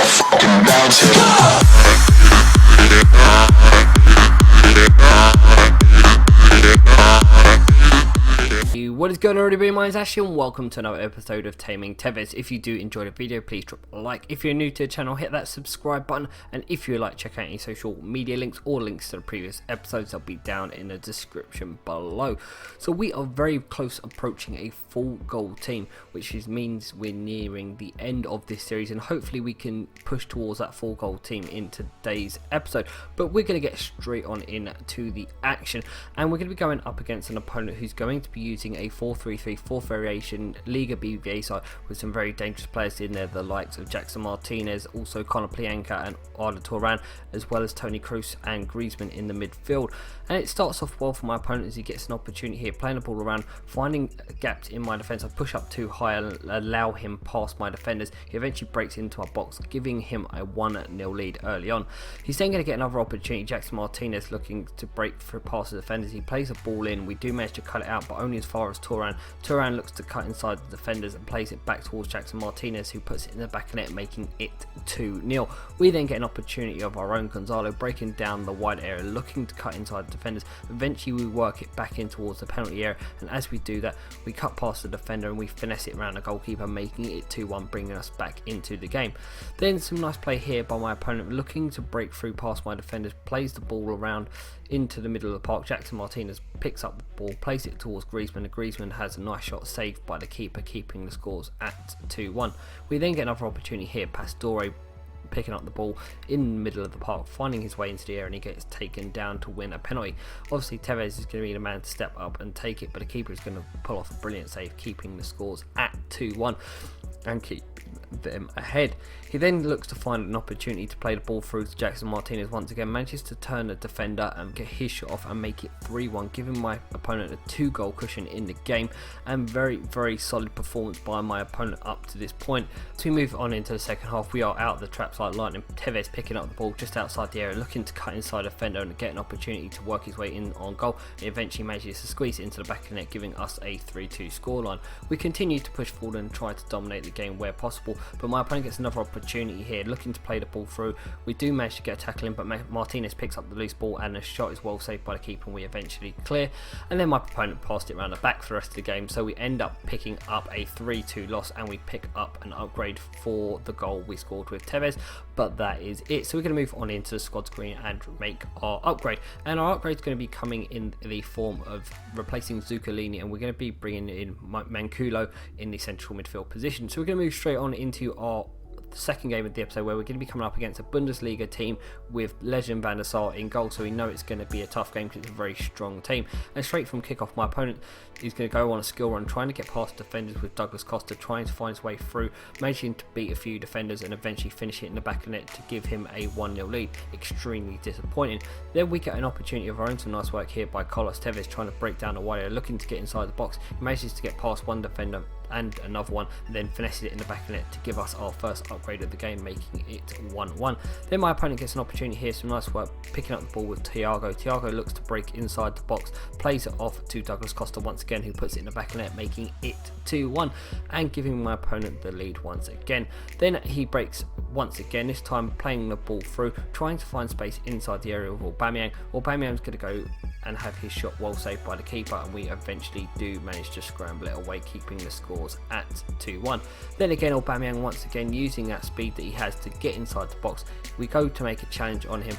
fucking bounce it. What is going on, everybody? My name is Ashley and welcome to another episode of Taming Tevez. If you do enjoy the video, please drop a like. If you're new to the channel, hit that subscribe button, and if you would like, check out any social media links or links to the previous episodes. They'll be down in the description below. So we are very close approaching a full goal team, which means we're nearing the end of this series, and hopefully we can push towards that full goal team in today's episode. But we're going to get straight on into the action, and we're going to be going up against an opponent who's going to be using a 4-3-3 fourth variation Liga BBA side with some very dangerous players in there, the likes of Jackson Martinez, also Conor Plianka and Arda Turan, as well as Toni Kroos and Griezmann in the midfield. And it starts off well for my opponent as he gets an opportunity here, playing the ball around, finding gaps in my defence. I push up too high and allow him past my defenders. He eventually breaks into our box, giving him a 1-0 lead early on. He's then going to get another opportunity. Jackson Martinez looking to break through past the defenders. He plays the ball in. We do manage to cut it out, but only as far as Turan. Turan looks to cut inside the defenders and plays it back towards Jackson Martinez, who puts it in the back of net, making it 2-0. We then get an opportunity of our own. Gonzalo breaking down the wide area, looking to cut inside the defenders. Eventually we work it back in towards the penalty area, and as we do that, we cut past the defender and we finesse it around the goalkeeper, making it 2-1, bringing us back into the game. Then some nice play here by my opponent, looking to break through past my defenders, plays the ball around into the middle of the park. Jackson Martinez picks up the ball, plays it towards Griezmann, and Griezmann has a nice shot saved by the keeper, keeping the scores at 2-1. We then get another opportunity here, Pastore picking up the ball in the middle of the park, finding his way into the air, and he gets taken down to win a penalty. Obviously Tevez is going to be the man to step up and take it, but the keeper is going to pull off a brilliant save, keeping the scores at 2-1 and keep them ahead. He then looks to find an opportunity to play the ball through to Jackson Martinez. Once again manages to turn the defender and get his shot off and make it 3-1, giving my opponent a 2-goal cushion in the game, and very solid performance by my opponent up to this point. As we move on into the second half, we are out of the traps like lightning. Tevez picking up the ball just outside the area, looking to cut inside the defender and get an opportunity to work his way in on goal. He eventually manages to squeeze it into the back of the net, giving us a 3-2 scoreline. We continue to push forward and try to dominate the game where possible, but my opponent gets another opportunity here, looking to play the ball through. We do manage to get a tackle in, but Martinez picks up the loose ball and the shot is well saved by the keeper, and we eventually clear. And then my opponent passed it around the back for the rest of the game, so we end up picking up a 3-2 loss, and we pick up an upgrade for the goal we scored with Tevez. But that is it. So we're going to move on into the squad screen and make our upgrade, and our upgrade is going to be coming in the form of replacing Zuccolini, and we're going to be bringing in Manculo in the central midfield position. So we're going to move straight on into our second game of the episode, where we're going to be coming up against a Bundesliga team with legend Van der Sar in goal, so we know it's going to be a tough game because it's a very strong team. And straight from kickoff, my opponent is going to go on a skill run, trying to get past defenders with Douglas Costa, trying to find his way through, managing to beat a few defenders and eventually finish it in the back of the net to give him a 1-0 lead. Extremely disappointing. Then we get an opportunity of our own. Some nice work here by Carlos Tevez, trying to break down the wire, looking to get inside the box. He manages to get past one defender and another one, and then finesses it in the back of the net to give us our first upgrade of the game, making it 1-1. Then my opponent gets an opportunity here, some nice work picking up the ball with Thiago. Thiago looks to break inside the box, plays it off to Douglas Costa once again, who puts it in the back of the net, making it 2-1 and giving my opponent the lead once again. Then he breaks once again, this time playing the ball through, trying to find space inside the area of Aubameyang. Aubameyang's going to go and have his shot well saved by the keeper, and we eventually do manage to scramble it away, keeping the scores at 2-1. Then again Aubameyang once again using that speed that he has to get inside the box. We go to make a challenge on him.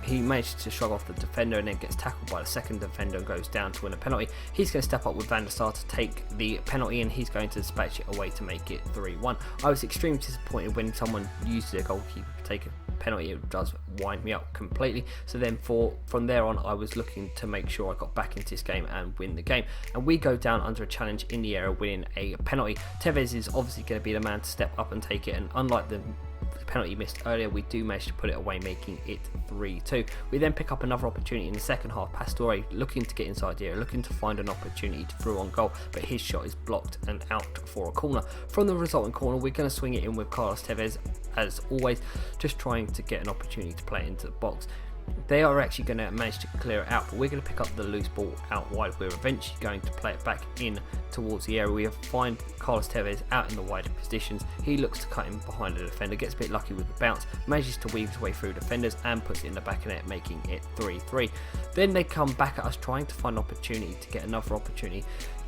He manages to shrug off the defender and then gets tackled by the second defender and goes down to win a penalty. He's going to step up with Van der Sar to take the penalty, and he's going to dispatch it away to make it 3-1. I was extremely disappointed when someone used their goalkeeper to take a penalty. It does wind me up completely. So then from there on, I was looking to make sure I got back into this game and win the game. And we go down under a challenge in the area, winning a penalty. Tevez is obviously going to be the man to step up and take it, and unlike the penalty missed earlier, we do manage to put it away, making it 3-2. We then pick up another opportunity in the second half. Pastore looking to get inside the area, looking to find an opportunity to throw on goal, but his shot is blocked and out for a corner. From the resulting corner, we're going to swing it in with Carlos Tevez as always, just trying to get an opportunity to play into the box. They are actually going to manage to clear it out, but we're going to pick up the loose ball out wide. We're eventually going to play it back in towards the area. We find Carlos Tevez out in the wider positions. He looks to cut him behind the defender, gets a bit lucky with the bounce, manages to weave his way through defenders and puts it in the back of net, making it 3-3. Then they come back at us trying to find an opportunity to get another opportunity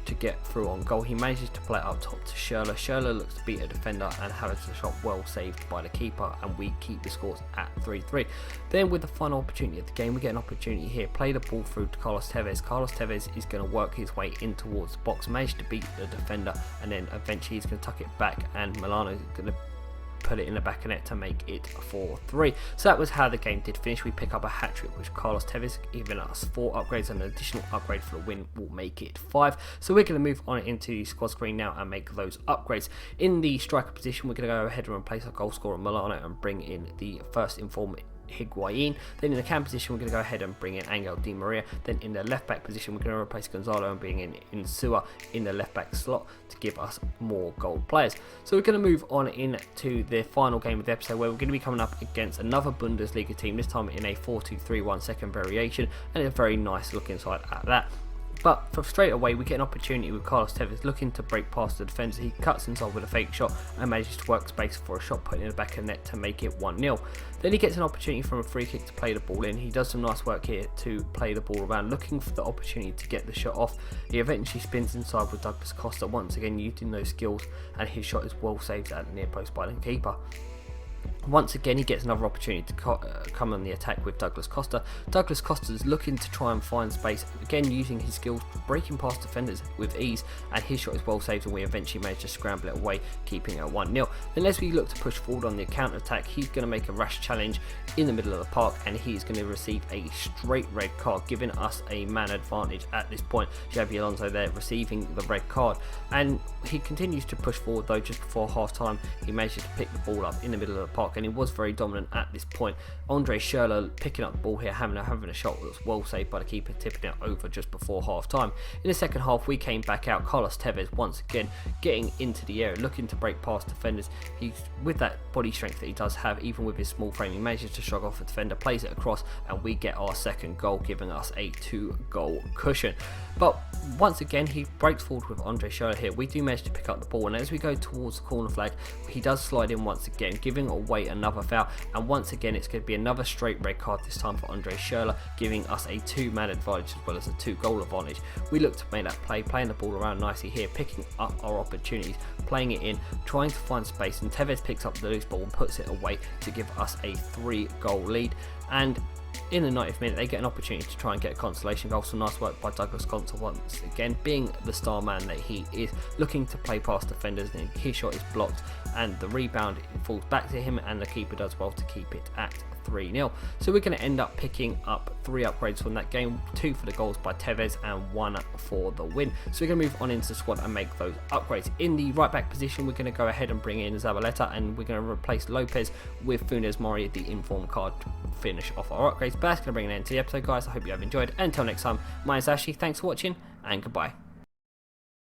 to get through on goal. He manages to play it up top to Schürrle. Schürrle looks to beat a defender and has the shot well saved by the keeper, and we keep the scores at 3-3. Then with the final opportunity of the game, we get an opportunity here. Play the ball through to Carlos Tevez. Carlos Tevez is going to work his way in towards the box, manage to beat the defender, and then eventually he's going to tuck it back, and Milano is going to put it in the back of net to make it 4-3. So that was how the game did finish. We pick up a hat-trick with Carlos Tevez, giving us 4 upgrades, and an additional upgrade for the win will make it 5. So we're going to move on into the squad screen now and make those upgrades. In the striker position, we're going to go ahead and replace our goal scorer Milano and bring in the first informed Higuain. Then in the cam position, we're going to go ahead and bring in Angel Di Maria. Then in the left back position, we're going to replace Gonzalo and bring in Insua in the left back slot to give us more gold players. So we're going to move on into the final game of the episode, where we're going to be coming up against another Bundesliga team, this time in a 4-2-3-1 second variation, and a very nice looking side at that. But for straight away, we get an opportunity with Carlos Tevez looking to break past the defenders. He cuts inside with a fake shot and manages to work space for a shot put in the back of the net to make it 1-0. Then he gets an opportunity from a free kick to play the ball in. He does some nice work here to play the ball around, looking for the opportunity to get the shot off. He eventually spins inside with Douglas Costa, once again using those skills, and his shot is well saved at the near post by the keeper. Once again, he gets another opportunity to come on the attack with Douglas Costa. Douglas Costa is looking to try and find space, again using his skills, breaking past defenders with ease, and his shot is well saved, and we eventually manage to scramble it away, keeping it 1-0. Then as we look to push forward on the counter attack, he's going to make a rash challenge in the middle of the park, and he's going to receive a straight red card, giving us a man advantage at this point. Xabi Alonso there receiving the red card, and he continues to push forward though. Just before half time, he manages to pick the ball up in the middle of the park, and he was very dominant at this point. Andre Schürrle picking up the ball here, having a shot that was well saved by the keeper, tipping it over just before half time. In the second half, we came back out. Carlos Tevez once again getting into the area, looking to break past defenders. He's with that body strength that he does have, even with his small frame, he manages to shrug off a defender, plays it across, and we get our second goal, giving us a 2-goal cushion. But once again, he breaks forward with Andre Schürrle here. We do manage to pick up the ball, and as we go towards the corner flag, he does slide in once again, giving away another foul, and once again it's going to be another straight red card, this time for Andre Schürrle, giving us a 2-man advantage as well as a 2-goal advantage. We look to make that play, playing the ball around nicely here, picking up our opportunities, playing it in, trying to find space, and Tevez picks up the loose ball and puts it away to give us a 3-goal lead. And in the 90th minute, they get an opportunity to try and get a consolation goal. So nice work by Douglas Costa once again, being the star man that he is, looking to play past defenders, and his shot is blocked, and the rebound falls back to him, and the keeper does well to keep it at 3-0. So we're going to end up picking up 3 upgrades from that game, 2 for the goals by Tevez and 1 for the win. So we're going to move on into the squad and make those upgrades. In the right back position, we're going to go ahead and bring in Zabaleta, and we're going to replace Lopez with Funes Mori, the informed card, to finish off our upgrades. But that's going to bring an end to the episode, guys. I hope you have enjoyed. Until next time, my name is Ashley. Thanks for watching, and goodbye.